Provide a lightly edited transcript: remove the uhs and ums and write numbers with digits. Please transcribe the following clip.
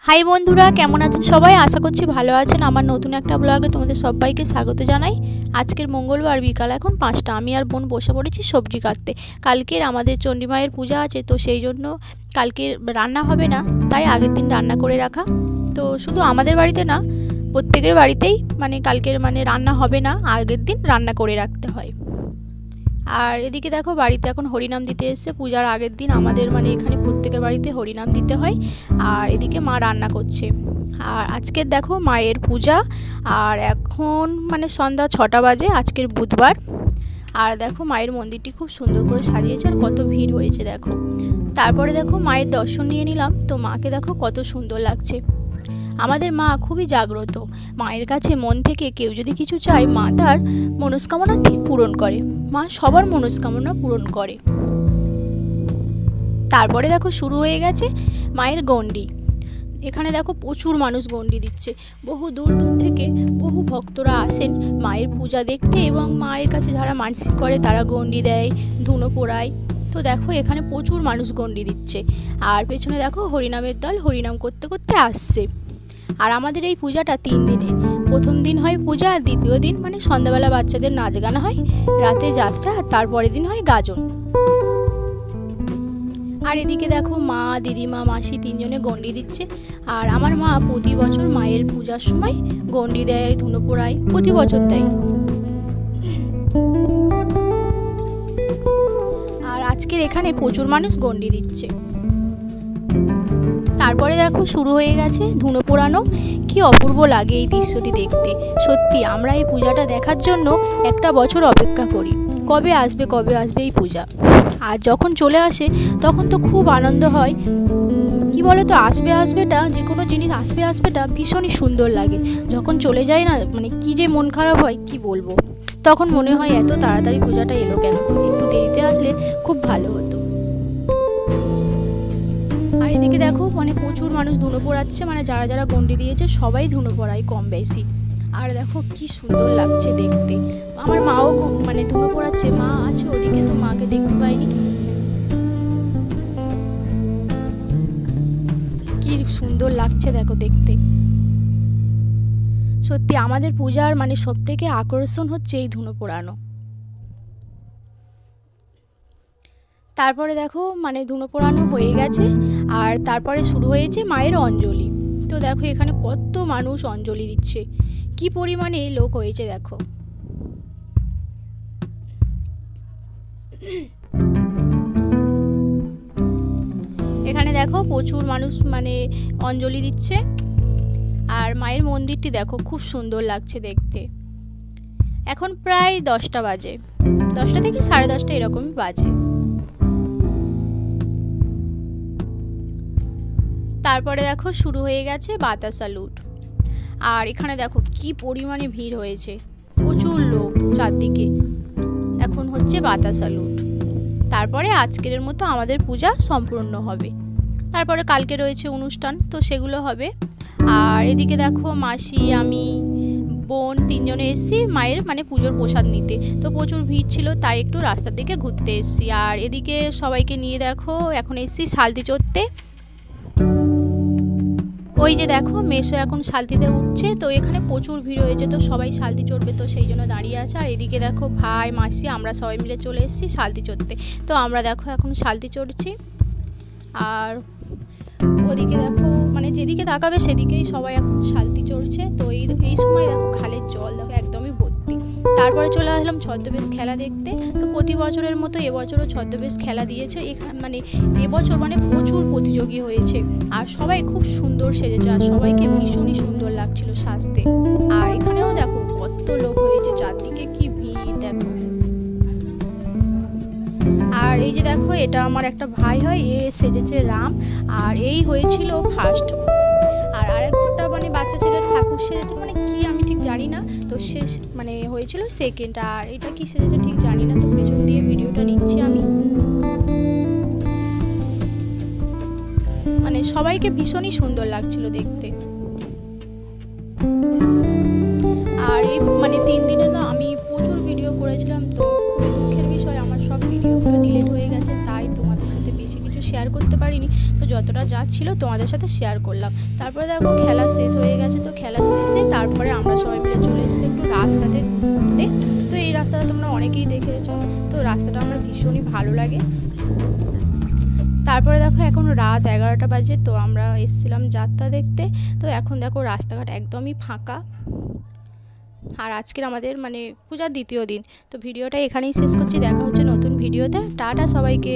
High বন্ধুরা, কেমন আছেন সবাই? আশা করছি ভালো আছেন। আমার নতুন একটা ব্লগে তোমাদের সবাইকে স্বাগত জানাই। আজকের মঙ্গলবার বিকাল এখন 5টা। আমি আর বোন বসে পড়েছি সবজি কাটতে। কালকের আমাদের চণ্ডী মায়ের পূজা আছে, তো সেই জন্য কালকে রান্না হবে না, তাই আগের দিন রান্না করে রাখা। তো শুধু আমাদের বাড়িতে না, প্রত্যেকের বাড়িতেই কালকের রান্না হবে না, আগের দিন রান্না করে রাখতে হয়। আর এদিকে দেখো, বাড়িতে এখন হরিনাম দিতে এসছে। পূজার আগের দিন আমাদের এখানে প্রত্যেকের বাড়িতে হরিনাম দিতে হয়। আর এদিকে মা রান্না করছে। আর আজকের দেখো মায়ের পূজা, আর এখন সন্ধ্যা 6টা বাজে, আজকের বুধবার। আর দেখো মায়ের মন্দিরটি খুব সুন্দর করে সাজিয়েছে, আর কত ভিড় হয়েছে দেখো। তারপরে দেখো মায়ের দর্শন নিয়ে নিলাম, তো মাকে দেখো কত সুন্দর লাগছে। আমাদের মা খুবই জাগ্রত। মায়ের কাছে মন থেকে কেউ যদি কিছু চায়, মা তার মনস্কামনা ঠিক পূরণ করে। মা সবার মনস্কামনা পূরণ করে। তারপরে দেখো শুরু হয়ে গেছে মায়ের গণ্ডি। এখানে দেখো প্রচুর মানুষ গণ্ডি দিচ্ছে। বহু দূর দূর থেকে বহু ভক্তরা আসেন মায়ের পূজা দেখতে, এবং মায়ের কাছে যারা মানসিক করে তারা গণ্ডি দেয়, ধুনো পোড়ায়। তো দেখো এখানে প্রচুর মানুষ গণ্ডি দিচ্ছে। আর পেছনে দেখো হরিনামের দল হরিনাম করতে করতে আসছে। আর আমাদের এই পূজাটা 3 দিনে। প্রথম দিন হয় পূজা, আর দ্বিতীয় দিন সন্ধ্যাবেলা বাচ্চাদের নাচ গান হয়, রাতে যাত্রা, আর তারপরের দিন হয় গাজন। আর এদিকে দেখো মা, দিদিমা, মাসি 3 জনে গণ্ডি দিচ্ছে। আর আমার মা প্রতি বছর মায়ের পূজার সময় গণ্ডি দেয়, ধুনো পোড়ায়, প্রতি বছর দেয়। আর আজকের এখানে প্রচুর মানুষ গণ্ডি দিচ্ছে। তারপরে দেখো শুরু হয়ে গেছে ধুনো পোড়ানো। কি অপূর্ব লাগে এই দৃশ্যটি দেখতে। সত্যি আমরা এই পূজাটা দেখার জন্য একটা বছর অপেক্ষা করি, কবে আসবে এই পূজা। আর যখন চলে আসে তখন তো খুব আনন্দ হয়। কি বলো তো, আসবেটা, যে কোনো জিনিস আসবেটা ভীষণই সুন্দর লাগে। যখন চলে যায় না, কি যে মন খারাপ হয় কি বলবো। তখন মনে হয় এত তাড়াতাড়ি পূজাটা এলো কেন, একটু দেরিতে আসলে খুব ভালো হতো। আর এদিকে দেখো প্রচুর মানুষ ধুনো পোড়াচ্ছে, যারা যারা গণ্ডি দিয়েছে সবাই ধুনো পোড়ায় কম বেশি। আর দেখো কি সুন্দর লাগছে দেখতে। আমার মাও ধুনো পোড়াচ্ছে, মা আছে ওদিকে, তো মাকে দেখতে পাইনি। কি সুন্দর লাগছে দেখো দেখতে। সত্যি আমাদের পূজার সবথেকে আকর্ষণ হচ্ছে এই ধুনো পোড়ানো। তারপরে দেখো ধুনো পোড়ানো হয়ে গেছে, আর তারপরে শুরু হয়েছে মায়ের অঞ্জলি। তো দেখো এখানে কত মানুষ অঞ্জলি দিচ্ছে, কি পরিমাণে লোক হয়েছে দেখো। এখানে দেখো প্রচুর মানুষ অঞ্জলি দিচ্ছে। আর মায়ের মন্দিরটি দেখো খুব সুন্দর লাগছে দেখতে। এখন প্রায় 10টা বাজে, 10টা থেকে 10:30 এরকমই বাজে। তারপরে দেখো শুরু হয়ে গেছে বাতাসা লুট। আর এখানে দেখো কি পরিমাণে ভিড় হয়েছে, প্রচুর লোক চারদিকে। এখন হচ্ছে বাতাসা লুট। তারপরে আজকের মতো আমাদের পূজা সম্পূর্ণ হবে। তারপরে কালকে রয়েছে অনুষ্ঠান, তো সেগুলো হবে। আর এদিকে দেখো মাসি, আমি, বোন 3 জনে এসেছি মায়ের পুজোর প্রসাদ নিতে। তো প্রচুর ভিড় ছিল, তাই একটু রাস্তার দিকে ঘুরতে এসেছি। আর এদিকে সবাইকে নিয়ে দেখো এখন এসেছি সালতি চড়তে। ওই যে দেখো মেসো এখন সালতিতে উঠছে, তো এখানে প্রচুর ভিড় হয়েছে, তো সবাই সালতি চড়বে, তো সেই জন্য দাঁড়িয়ে আছে। আর এদিকে দেখো ভাই, মাসি, আমরা সবাই মিলে চলে এসেছি সালতি চড়তে। তো আমরা দেখো এখন সালতি চড়ছি। আর ওদিকে দেখো যেদিকে তাকাবে সেদিকেই সবাই এখন সালতি চড়ছে। তো এই সময় দেখো খালের জল দেখো একদমই ভর্তি। তারপরে চলে আসলাম ছদ্মবেশ খেলা দেখতে। তো প্রতি বছরের মতো এবছরও ছদ্মবেশ খেলা দিয়েছে। এখানে এবছর প্রচুর প্রতিযোগী হয়েছে, আর সবাই খুব সুন্দর সেজেছে, আর সবাইকে ভীষণই সুন্দর লাগছিল সাজতে। আর এখানেও দেখো কত লোক হয়েছে, চারদিকে কি ভিড় দেখো। আর এই যে দেখো এটা আমার একটা ভাই হয়, এ সেজেছে রাম, আর এই হয়েছিল ফার্স্ট। আর আরেকটা বাচ্চা ছেলের ঠাকুর সেজেছে, কি আমি ঠিক জানি না, তো সে হয়েছিল সেকেন্ড। আর এটা কি সেজেছে ঠিক জানি না, তো পেছন দিয়ে ভিডিওটা নিচ্ছি আমি। সবাইকে ভীষণই সুন্দর লাগছিল দেখতে। আর এই 3 দিনে তো আমি প্রচুর ভিডিও করেছিলাম, তো খুবই দুঃখের বিষয় আমার সব ভিডিওগুলো ডিলিট হয়ে গেছে, তাই তোমাদের সাথে বেশি কিছু শেয়ার করতে পারিনি, তো যতটা যা ছিল তোমাদের সাথে শেয়ার করলাম। তারপরে দেখো খেলা শেষ হয়ে গেছে, তো খেলা শেষে তারপরে আমরা সবাই মিলে চলে এসেছি একটু রাস্তাতে ঘুরতে। তো এই রাস্তাটা তোমরা অনেকেই দেখেছো, তো রাস্তাটা আমার ভীষণই ভালো লাগে। তারপরে দেখো এখন রাত 11টা বাজে, তো আমরা এসেছিলাম যাত্রা দেখতে। তো এখন দেখো রাস্তাঘাট একদমই ফাঁকা। আর আজকের আমাদের মানে পূজার দ্বিতীয় দিন। তো ভিডিওটা এখানেই শেষ করছি, দেখা হচ্ছে নতুন ভিডিওতে। টাটা সবাইকে।